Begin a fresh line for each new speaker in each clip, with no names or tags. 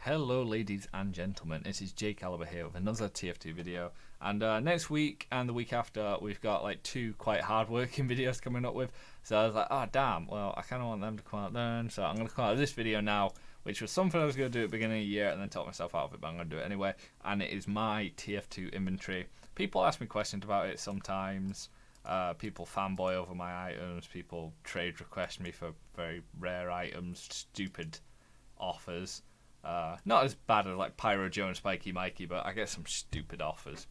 Hello ladies and gentlemen, this is Jake Caliber here with another TF2 video, and next week and the week after we've got like two quite hard working videos coming up with, so I was like, oh damn, well I kind of want them to come out then, so I'm going to come out with this video now, which was something I was going to do at the beginning of the year and then talk myself out of it, but I'm going to do it anyway, and it is my TF2 inventory. People ask me questions about it sometimes, people fanboy over my items, people trade request me for very rare items, stupid offers. Not as bad as like Pyro Joe and Spiky Mikey, but I get some stupid offers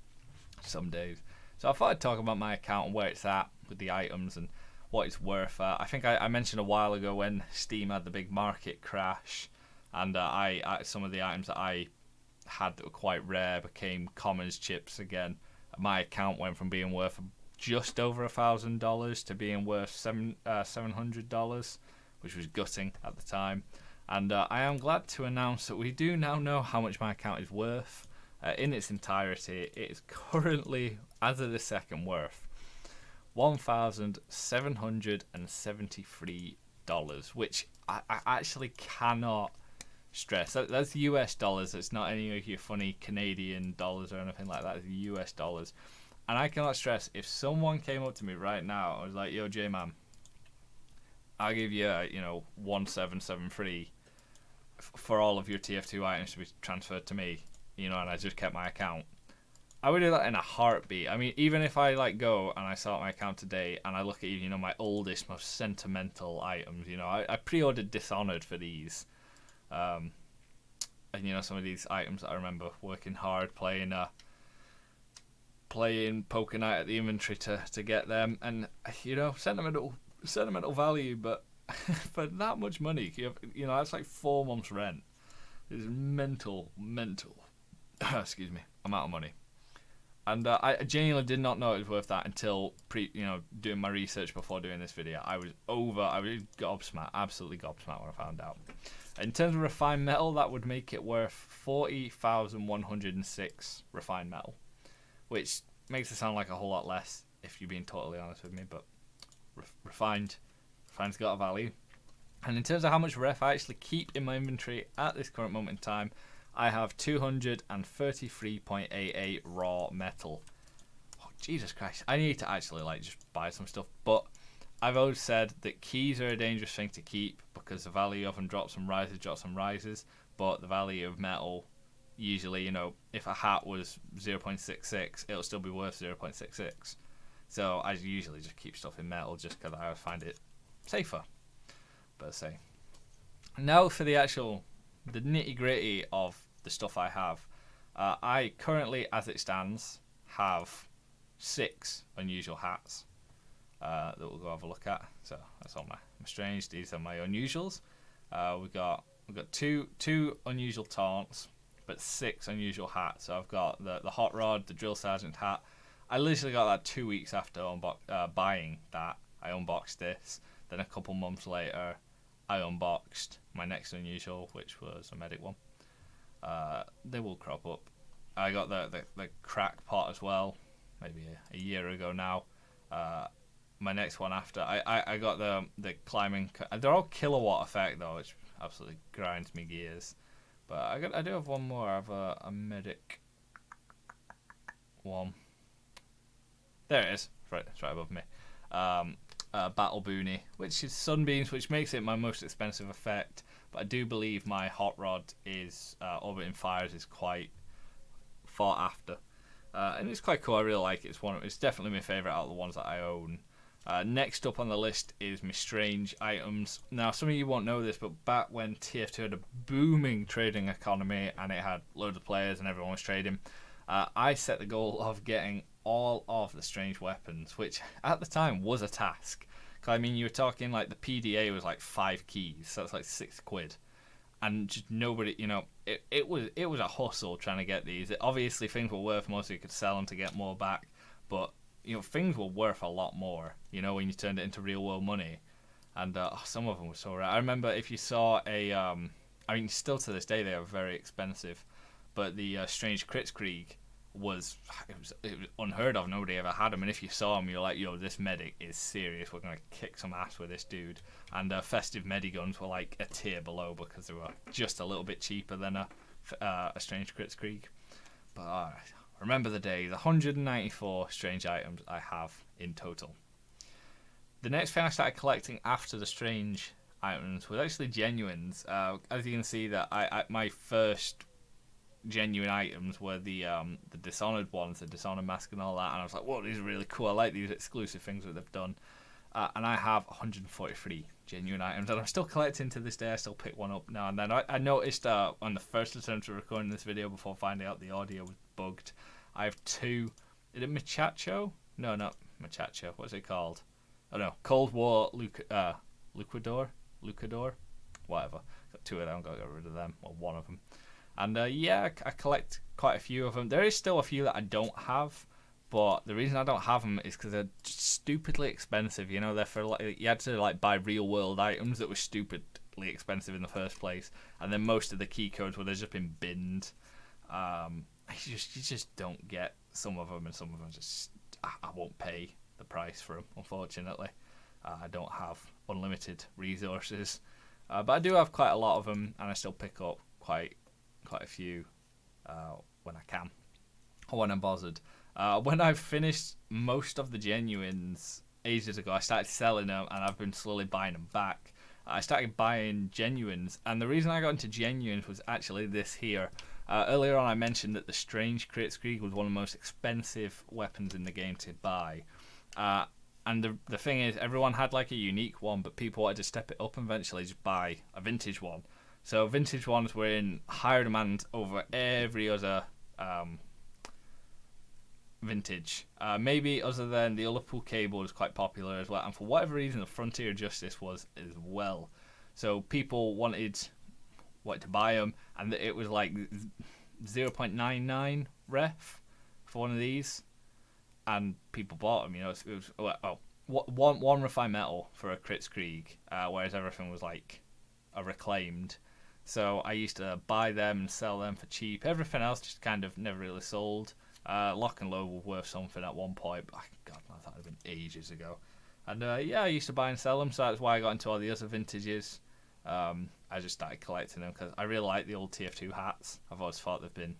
some days. So I thought I'd talk about my account and where it's at with the items and what it's worth. I think I mentioned a while ago when Steam had the big market crash, and I some of the items that I had that were quite rare became commons chips again. My account went from being worth just over $1,000 to being worth $700, which was gutting at the time. And I am glad to announce that we do now know how much my account is worth in its entirety. It is currently, as of the second, worth $1,773, which I actually cannot stress. That's US dollars. It's not any of your funny Canadian dollars or anything like that. It's US dollars. And I cannot stress, if someone came up to me right now and was like, yo, J-Man, I'll give you, 1773 for all of your TF2 items to be transferred to me, and I just kept my account, I would do that in a heartbeat. I mean, even if I go and I start my account today and I look at my oldest, most sentimental items, I pre-ordered Dishonored for these, and some of these items that I remember working hard playing poker night at the inventory to get them, and sentimental value, but for that much money, that's like 4 months rent. It's mental excuse me, amount of money. And I genuinely did not know it was worth that until doing my research before doing this video. I was gobsmacked, absolutely gobsmacked when I found out. In terms of refined metal, that would make it worth 40,106 refined metal, which makes it sound like a whole lot less if you're being totally honest with me, but refined's got a value. And in terms of how much ref I actually keep in my inventory at this current moment in time, I have 233.88 raw metal. Oh, Jesus Christ, I need to actually just buy some stuff, but I've always said that keys are a dangerous thing to keep because the value of them drops and rises, but the value of metal, usually, if a hat was 0.66, it'll still be worth 0.66. So I usually just keep stuff in metal just because I find it safer, per se. Now for the nitty gritty of the stuff I have. I currently, as it stands, have 6 unusual hats that we'll go have a look at. So that's all my strange. These are my unusuals. We've got two unusual taunts, but 6 unusual hats. So I've got the hot rod, the drill sergeant hat. I literally got that 2 weeks after buying that. I unboxed this. Then a couple months later, I unboxed my next unusual, which was a medic one. They will crop up. I got the crack pot as well, maybe a year ago now. My next one after, I got the climbing. They're all kilowatt effect though, which absolutely grinds me gears. But I do have one more. I have a medic one. There it is. It's right above me. Battle Boonie, which is Sunbeams, which makes it my most expensive effect. But I do believe my hot rod is Orbiting Fires is quite fought after, and it's quite cool. I really like it. It's definitely my favorite out of the ones that I own. Next up on the list is my strange items. Now, some of you won't know this, but back when TF2 had a booming trading economy and it had loads of players and everyone was trading, I set the goal of getting all of the strange weapons, which at the time was a task. Cause I mean, you were talking like the PDA was like 5 keys, so it's like £6, and just nobody, it was a hustle trying to get these. Obviously, things were worth more, so you could sell them to get more back, but things were worth a lot more, when you turned it into real world money, and some of them were so rare. I remember if you saw still to this day they are very expensive, but the Strange Kritzkrieg, it was unheard of. Nobody ever had them, and if you saw them, you're like, yo, this medic is serious. We're gonna kick some ass with this dude. And festive mediguns were like a tier below because they were just a little bit cheaper than a strange Kritzkrieg. But remember the day, the 194 strange items I have in total. The next thing I started collecting after the strange items was actually genuines. As you can see, that my first genuine items were the Dishonored ones, the Dishonored mask and all that, and I was like, whoa, these are really cool. I like these exclusive things that they've done. And I have 143 genuine items, and I'm still collecting to this day. I still pick one up now and then. I noticed on the first attempt of recording this video, before finding out the audio was bugged, I have two. Is it Machacho? No, not Machacho. What's it called? Oh no, Cold War Lucador, whatever. Got two of them. Got to get rid of them, or one of them. And yeah, I collect quite a few of them. There is still a few that I don't have. But the reason I don't have them is because they're stupidly expensive. You know, they're for like, you had to like buy real world items that were stupidly expensive in the first place, and then most of the key codes would have just been binned. You just don't get some of them, and some of them just I won't pay the price for them. Unfortunately, I don't have unlimited resources, but I do have quite a lot of them, and I still pick up quite a few when I can, or when I'm bothered. When I've finished most of the genuines ages ago, I started selling them, and I've been slowly buying them back. I started buying genuines, and the reason I got into genuines was actually this here. Earlier on I mentioned that the Strange Kritzkrieg was one of the most expensive weapons in the game to buy. And the thing is, everyone had like a unique one, but people wanted to step it up and eventually just buy a vintage one. So vintage ones were in higher demand over every other vintage. Maybe other than the Ullapool cable was quite popular as well, and for whatever reason the Frontier Justice was as well. So people wanted to buy them, and it was like 0.99 ref for one of these, and people bought them. You know, it was one refined metal for a Kritzkrieg, whereas everything was like a reclaimed. So I used to buy them and sell them for cheap. Everything else just kind of never really sold. Lock and Load were worth something at one point, but God, man, that would have been ages ago. And yeah, I used to buy and sell them, so that's why I got into all the other vintages. I just started collecting them because I really like the old TF2 hats. I've always thought they've been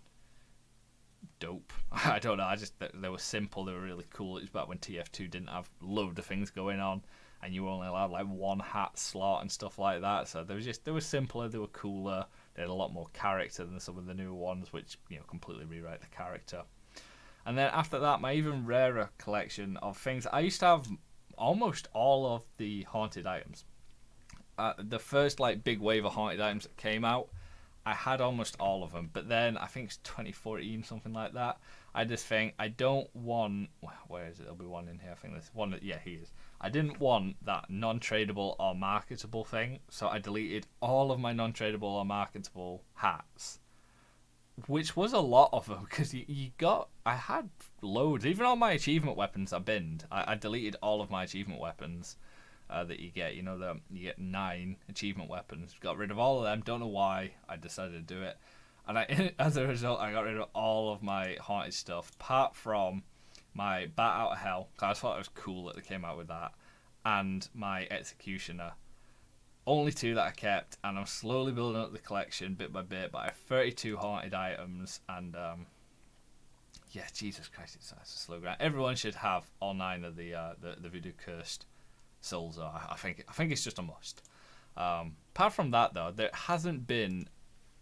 dope. I don't know, they were simple, they were really cool. It was back when TF2 didn't have loads of things going on, and you were only allowed like one hat slot and stuff like that. So they were simpler, they were cooler, they had a lot more character than some of the newer ones, which, you know, completely rewrite the character. And then after that, my even rarer collection of things. I used to have almost all of the haunted items. The first like big wave of haunted items that came out, I had almost all of them. But then I think it's 2014, something like that. I just think I don't want. Where is it? There'll be one in here. I think there's one. Yeah, he is. I didn't want that non-tradable or marketable thing, so I deleted all of my non-tradable or marketable hats. Which was a lot of them, because I had loads. Even all my achievement weapons I binned. I deleted all of my achievement weapons that you get. You know, you get 9 achievement weapons. Got rid of all of them. Don't know why I decided to do it. And as a result, I got rid of all of my haunted stuff, apart from my Bat Out of Hell, because I thought it was cool that they came out with that, and my Executioner. Only 2 that I kept, and I'm slowly building up the collection bit by bit. But I have 32 haunted items, and yeah, Jesus Christ, it's a slow grind. Everyone should have all 9 of the Voodoo Cursed souls. I think it's just a must. Apart from that, though, there hasn't been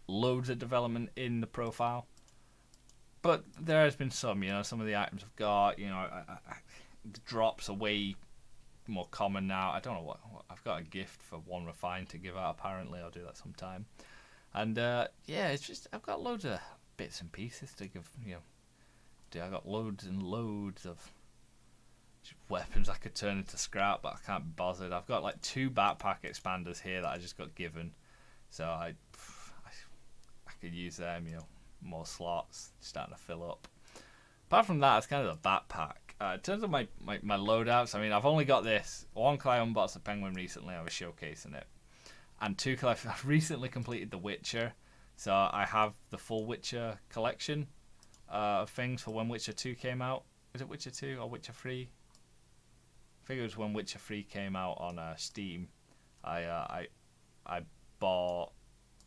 loads of development in the profile, but there has been some. You know, some of the items I've got, you know, drops away. More common now. I don't know what I've got a gift for one refined to give out. Apparently, I'll do that sometime. And yeah, it's just I've got loads of bits and pieces to give. You know, I got loads and loads of weapons I could turn into scrap, but I can't be bothered. I've got like 2 backpack expanders here that I just got given, so I could use them. You know, more slots starting to fill up. Apart from that, it's kind of the backpack. In terms of my loadouts, I mean, I've only got this. 1, because I unboxed the Penguin recently, I was showcasing it. And 2, because I've recently completed The Witcher. So I have the full Witcher collection, things for when Witcher 2 came out. Was it Witcher 2 or Witcher 3? I think it was when Witcher 3 came out on Steam. I bought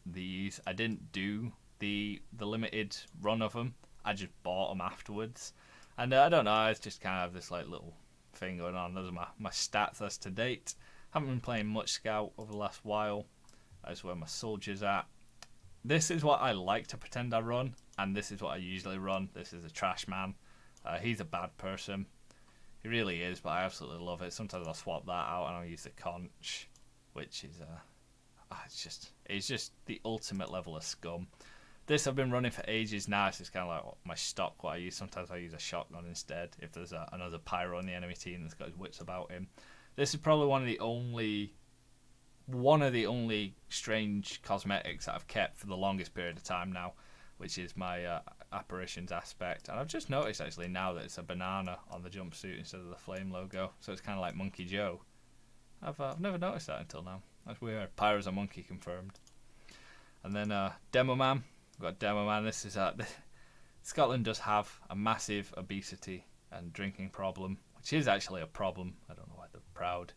these. I didn't do the limited run of them. I just bought them afterwards. And I don't know, it's just kind of this like little thing going on. Those are my stats as to date. Haven't been playing much Scout over the last while. That's where my soldiers at. This is what I like to pretend I run, and this is what I usually run. This is a trash man. He's a bad person. He really is, but I absolutely love it. Sometimes I'll swap that out and I'll use the conch, which is it's just the ultimate level of scum. This I've been running for ages now. It's kind of like my stock, what I use. Sometimes I use a shotgun instead if there's another pyro on the enemy team that's got his wits about him. This is probably one of the only strange cosmetics that I've kept for the longest period of time now, which is my apparitions aspect. And I've just noticed actually now that it's a banana on the jumpsuit instead of the flame logo, so it's kind of like Monkey Joe. I've never noticed that until now. That's weird. Pyro's a monkey confirmed. And then Demo Man. We've got Demo Man. This is Scotland does have a massive obesity and drinking problem, which is actually a problem. I don't know why they're proud.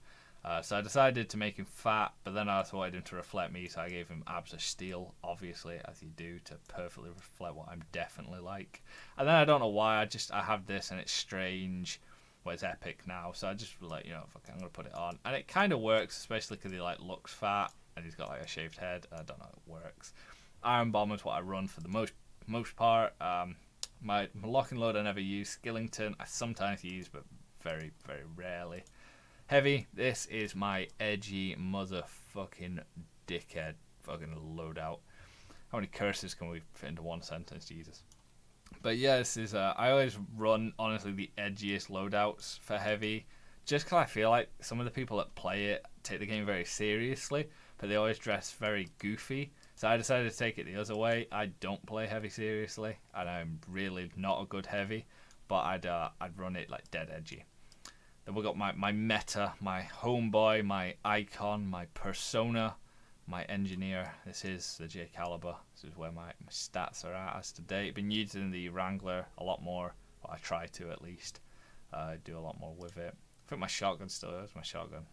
So I decided to make him fat, but then I also wanted him to reflect me, so I gave him abs of steel, obviously, as you do, to perfectly reflect what I'm definitely like. And then I don't know why, I have this and it's strange, well, it's epic now, so I just like, fuck, I'm going to put it on. And it kind of works, especially because he like looks fat, and he's got like a shaved head. I don't know, it works. Iron Bomb is what I run for the most part. My lock and load I never use. Skillington I sometimes use, but very, very rarely. Heavy, this is my edgy motherfucking dickhead fucking loadout. How many curses can we fit into one sentence, Jesus? But yeah, this is, I always run, honestly, the edgiest loadouts for heavy, just because I feel like some of the people that play it take the game very seriously, but they always dress very goofy. So I decided to take it the other way. I don't play heavy seriously, and I'm really not a good heavy, but I'd run it like dead edgy. Then we got my meta, my homeboy, my icon, my persona, my engineer. This is the J Caliber. This is where my stats are at as to date. Been using the Wrangler a lot more. Well, I try to at least. I do a lot more with it. I think my shotgun still is my shotgun.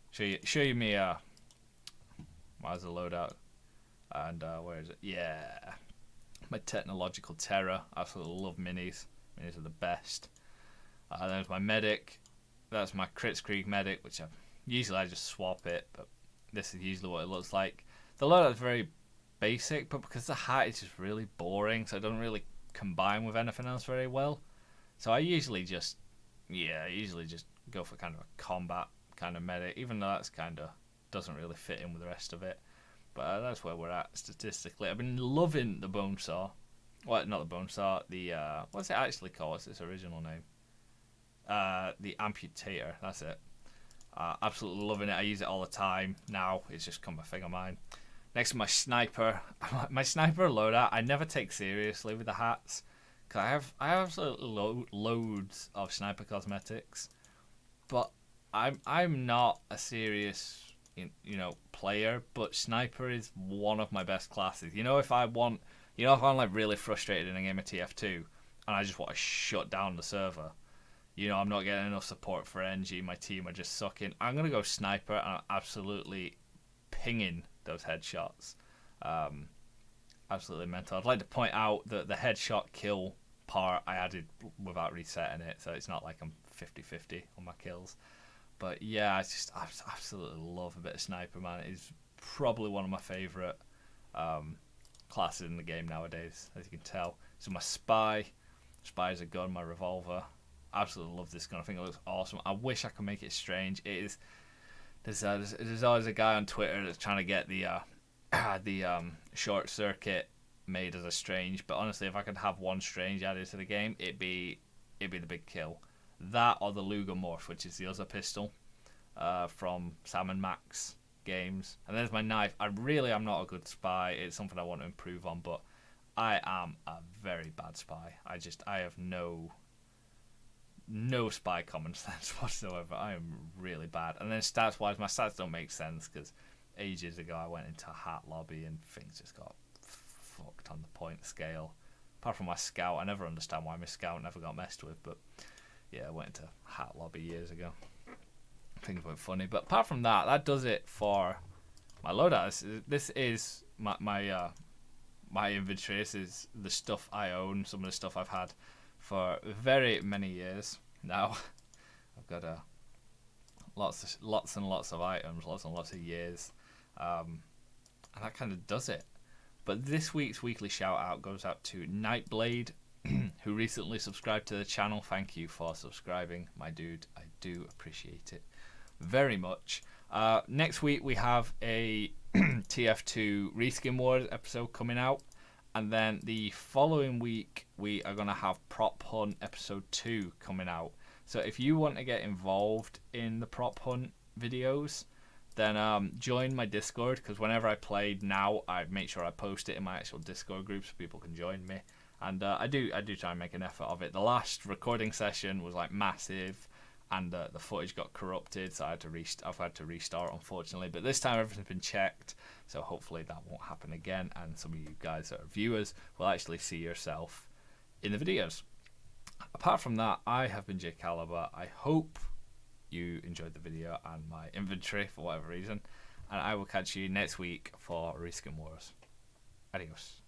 Show you me where's the loadout? And where is it? Yeah. My technological terror. Absolutely love minis. Minis are the best. There's my medic. That's my Kritzkrieg medic, which I just swap it, but this is usually what it looks like. The loadout is very basic, but because the hat is just really boring, so it doesn't really combine with anything else very well. So I usually just go for kind of a combat kind of medic, even though that's kind of doesn't really fit in with the rest of it. But that's where we're at statistically. I've been loving the bone saw. Well, not the bone saw. The what's it actually called? What's its original name? The amputator. That's it. Absolutely loving it. I use it all the time now. It's just become a thing of mine. Next to my sniper. My sniper loadout I never take seriously with the hats, because I have absolutely loads of sniper cosmetics, but I'm not a serious player, but sniper is one of my best classes. If I'm like really frustrated in a game of TF2 and I just want to shut down the server, I'm not getting enough support for NG, my team are just sucking, I'm going to go sniper and I'm absolutely pinging those headshots. Absolutely mental. I'd like to point out that the headshot kill part I added without resetting it, so it's not like I'm 50-50 on my kills. But yeah, I absolutely love a bit of sniper, man. It's probably one of my favourite classes in the game nowadays, as you can tell. So my spy is a gun, my revolver. Absolutely love this gun. I think it looks awesome. I wish I could make it strange. It is. There's always a guy on Twitter that's trying to get the short circuit made as a strange. But honestly, if I could have one strange added to the game, it'd be the big kill. That or the Luger Morph, which is the other pistol from Sam and Max games. And there's my knife. I really am not a good spy. It's something I want to improve on, but I am a very bad spy. I have no spy common sense whatsoever. I am really bad. And then stats wise, my stats don't make sense because ages ago I went into a hat lobby and things just got fucked on the point scale. Apart from my scout, I never understand why my scout never got messed with. But yeah, I went into hat lobby years ago. Things were funny. But apart from that, that does it for my loadout. This is my inventory. This is the stuff I own. Some of the stuff I've had for very many years now. I've got lots and lots of items, lots and lots of years, and that kind of does it. But this week's weekly shout out goes out to Nightblade, who recently subscribed to the channel. Thank you for subscribing, my dude. I do appreciate it very much. Next week we have a TF2 Reskin Wars episode coming out, and then the following week we are going to have Prop Hunt episode 2 coming out. So if you want to get involved in the prop hunt videos, then join my Discord, because whenever I play now, I make sure I post it in my actual Discord group so people can join me. And I do try and make an effort of it. The last recording session was like massive, and the footage got corrupted, so I've had to restart, unfortunately. But this time everything's been checked, so hopefully that won't happen again, and some of you guys that are viewers will actually see yourself in the videos. Apart from that, I have been J Caliber. I hope you enjoyed the video and my inventory for whatever reason, and I will catch you next week for Reskin Wars. Adios.